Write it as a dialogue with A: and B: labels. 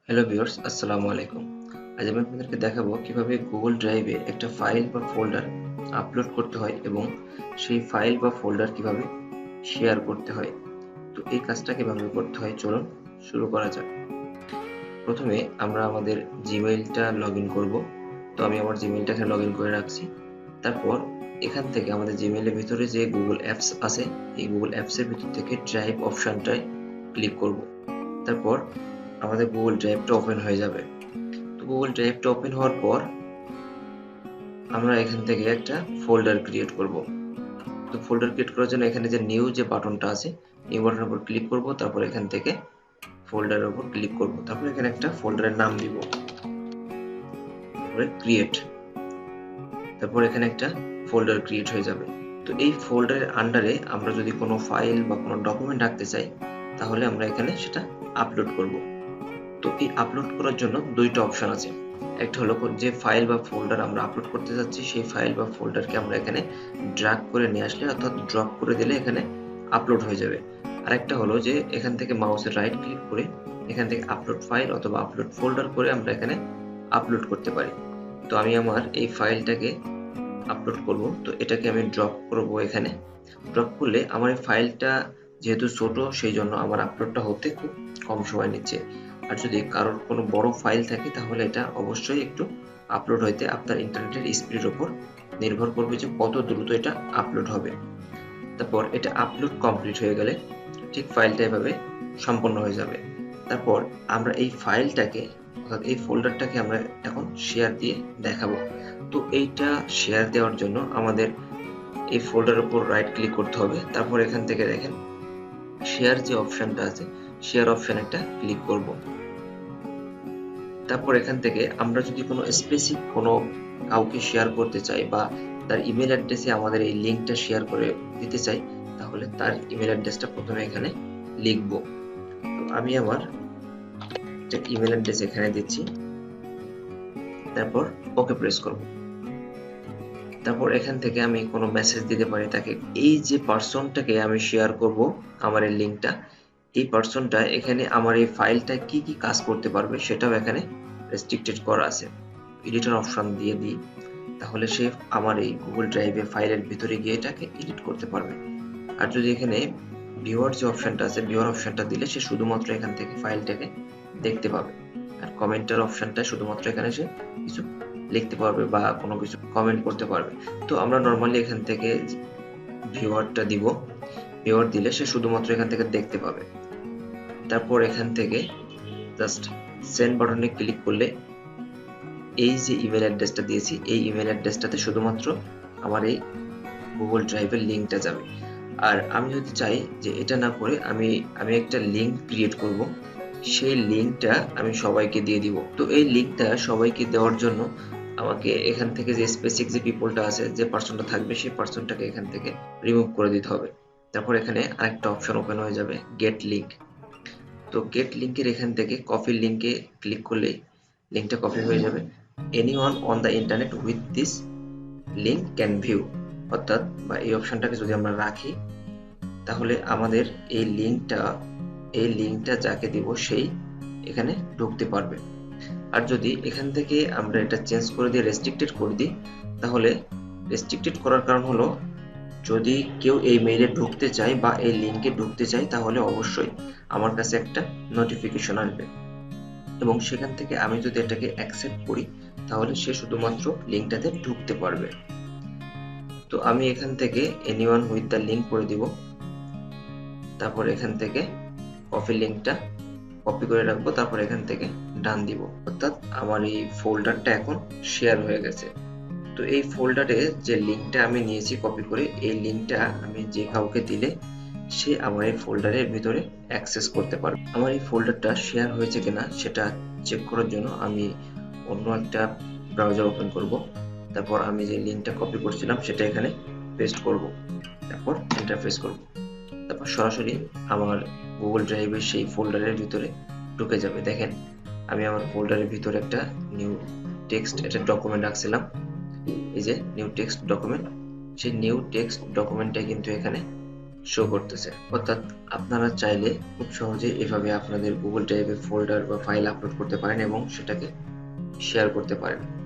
A: Hello viewers, আসসালামু আলাইকুম। আজ আমি আপনাদেরকে দেখাবো কিভাবে গুগল ড্রাইভে একটা ফাইল বা ফোল্ডার আপলোড করতে হয় এবং সেই ফাইল বা ফোল্ডার কিভাবে শেয়ার করতে হয়। তো এই কাজটা কিভাবে করতে হয় চলুন শুরু করা যাক। প্রথমে আমরা আমাদের জিমেইলটা লগইন করব। তো আমি আমার জিমেইলটাকে লগইন করে রাখছি। তারপর এখান থেকে আমাদের জিমেইলের ভিতরে যে গুগল অ্যাপস আছে, এই গুগল অ্যাপসের ভিতর থেকে ড্রাইভ অপশনটায় ক্লিক করব। তারপর আমাদের গুগল ড্রাইভটা ওপেন হয়ে যাবে। তো গুগল ড্রাইভটা ওপেন হওয়ার পর আমরা এখান থেকে একটা ফোল্ডার ক্রিয়েট করব। তো ফোল্ডার ক্রিয়েট করার জন্য এখানে যে নিউ যে বাটনটা আছে, নিউ বাটনের উপর ক্লিক করব। তারপর এখান থেকে ফোল্ডারের উপর ক্লিক করব। তারপর এখানে একটা ফোল্ডারের নাম দিব, তারপরে ক্রিয়েট। তারপর এখানে একটা ফোল্ডার ক্রিয়েট হয়ে যাবে। তো এই ফোল্ডারের আন্ডারে আমরা যদি কোনো ফাইল বা কোনো ডকুমেন্ট রাখতে চাই, তাহলে আমরা এখানে সেটা আপলোড করব। তো এই আপলোড করার জন্য দুইটা অপশন আছে। একটা হলো যে ফাইল বা ফোল্ডার আমরা আপলোড করতে যাচ্ছি, সেই ফাইল বা ফোল্ডারকে আমরা এখানে ড্র্যাগ করে নিয়ে আসলে অর্থাৎ ড্রপ করে দিলে এখানে আপলোড হয়ে যাবে। আরেকটা হলো যে এখান থেকে মাউসের রাইট ক্লিক করে এখান থেকে আপলোড ফাইল অথবা আপলোড ফোল্ডার করে আমরা এখানে আপলোড করতে পারি। তো আমি আমার এই ফাইলটাকে আপলোড করব। তো এটাকে আমি ড্রপ করব এখানে। ড্রপ করলে আমার এই ফাইলটা যেহেতু ছোট, সেই জন্য আমার আপলোডটা হতে খুব কম সময় নিচ্ছে। আর যদি কারোর কোনো বড় ফাইল থাকে তাহলে এটা অবশ্যই একটু আপলোড হইতে আপনার ইন্টারনেটের স্পিডের উপর নির্ভর করবে যে কত দ্রুত এটা আপলোড হবে। তারপর এটা আপলোড কমপ্লিট হয়ে গেলে ঠিক ফাইলটা এভাবে সম্পন্ন হয়ে যাবে। তারপর আমরা এই ফাইলটাকে অর্থাৎ এই ফোল্ডারটাকে আমরা এখন শেয়ার দিয়ে দেখাবো। তো এইটা শেয়ার দেওয়ার জন্য আমাদের এই ফোল্ডারের উপর রাইট ক্লিক করতে হবে। তারপর এখান থেকে দেখেন শেয়ার যে অপশনটা আছে, শেয়ার অপশন একটা ক্লিক করব। তারপর এখান থেকে আমরা যদি কোনো স্পেসিফিক কোনো কাউকে শেয়ার করতে চাই বা তার ইমেল অ্যাড্রেসে আমাদের এই লিঙ্কটা শেয়ার করে দিতে চাই, তাহলে তার ইমেল অ্যাড্রেসটা প্রথমে এখানে লিখব। তো আমি আমার একটা ইমেল অ্যাড্রেস এখানে দিচ্ছি, তারপর ওকে প্রেস করব। তারপর এখান থেকে আমি কোনো মেসেজ দিতে পারি তাকে। এই যে পার্সনটাকে আমি শেয়ার করব আমার এই লিঙ্কটা, এই পার্সনটা এখানে আমার এই ফাইলটা কি কি কাজ করতে পারবে সেটাও এখানে রেস্ট্রিক্টেড করা আছে। এডিটর অপশন দিয়ে দিই, তাহলে সে আমার এই গুগল ড্রাইভে ফাইলের ভিতরে গিয়ে এটাকে এডিট করতে পারবে। আর যদি এখানে ভিউয়ার যে অপশনটা আছে, ভিউয়ার অপশনটা দিলে সে শুধুমাত্র এখান থেকে ফাইলটাকে দেখতে পাবে। আর কমেন্টের অপশনটা শুধুমাত্র এখানে সে কিছু লিখতে পারবে বা কোনো কিছু কমেন্ট করতে পারবে। তো আমরা নর্মালি এখান থেকে ভিউয়ারটা দিব, ভিউয়ার দিলে সে শুধুমাত্র এখান থেকে দেখতে পাবে। তারপর এখান থেকে জাস্ট সেন্ড বাটনে ক্লিক করলে এই যে ইমেল অ্যাড্রেসটা দিয়েছি, এই ইমেল অ্যাড্রেসটাতে শুধুমাত্র আমার এই গুগল ড্রাইভের লিঙ্কটা যাবে। আর আমি যদি চাই যে এটা না করে আমি একটা লিঙ্ক ক্রিয়েট করব, সেই লিঙ্কটা আমি সবাইকে দিয়ে দিব। তো এই লিঙ্কটা সবাইকে দেওয়ার জন্য আমাকে এখান থেকে যে স্পেসিফিক যে পিপলটা আছে, যে পার্সনটা থাকবে, সেই পার্সনটাকে এখান থেকে রিমুভ করে দিতে হবে। তারপর এখানে আরেকটা অপশন ওপেন হয়ে যাবে, গেট লিঙ্ক। তো গেট লিঙ্কের এখান থেকে কপি লিঙ্কে ক্লিক করলেই লিঙ্কটা কপি হয়ে যাবে। Anyone on the internet with this link can view, অর্থাৎ বা এই অপশনটাকে যদি আমরা রাখি, তাহলে আমাদের এই লিঙ্কটা যাকে দিব সেই এখানে ঢুকতে পারবে। আর যদি এখান থেকে আমরা এটা চেঞ্জ করে দিয়ে রেস্ট্রিক্টেড করে দিই, তাহলে রেস্ট্রিক্টেড করার কারণ হলো যদি কেউ এই মেইলে ঢুকতে চায় বা এই লিঙ্কে ঢুকতে চায়, তাহলে অবশ্যই আমার কাছে একটা নোটিফিকেশন আসবে এবং সেখান থেকে আমি যদি এটাকে অ্যাকসেপ্ট করি, তাহলে সে শুধুমাত্র লিঙ্কটাতে ঢুকতে পারবে। তো আমি এখান থেকে এনিওয়ান উইথ দ্য লিঙ্ক করে দিব। তারপর এখান থেকে কপি লিঙ্কটা কপি করে রাখবো, তারপর এখান থেকে ডান দিব। অর্থাৎ আমার এই ফোল্ডারটা এখন শেয়ার হয়ে গেছে। তো এই ফোল্ডারে যে লিঙ্কটা আমি নিয়েছি কপি করে, এই লিঙ্কটা আমি যে কাউকে দিলে সে আমার এই ফোল্ডারের ভিতরে অ্যাক্সেস করতে পারবে। আমার এই ফোল্ডারটা শেয়ার হয়েছে কিনা সেটা চেক করার জন্য আমি অন্য একটা ব্রাউজার ওপেন করব। তারপর আমি যে লিঙ্কটা কপি করছিলাম সেটা এখানে পেস্ট করব, তারপর এন্টার প্রেস করব। তারপর সরাসরি আমার গুগল ড্রাইভের সেই ফোল্ডারের ভিতরে ঢুকে যাবে। দেখেন আমি আমার ফোল্ডারের ভিতরে একটা নিউ টেক্সট একটা ডকুমেন্ট রাখছিলাম, এই যে নিউ টেক্সট ডকুমেন্ট, সেই নিউ টেক্সট ডকুমেন্টটা কিন্তু এখানে শো করতেছে। অর্থাৎ আপনারা চাইলে খুব সহজে এভাবে আপনাদের গুগল ড্রাইভে ফোল্ডার বা ফাইল আপলোড করতে পারেন এবং সেটাকে শেয়ার করতে পারেন।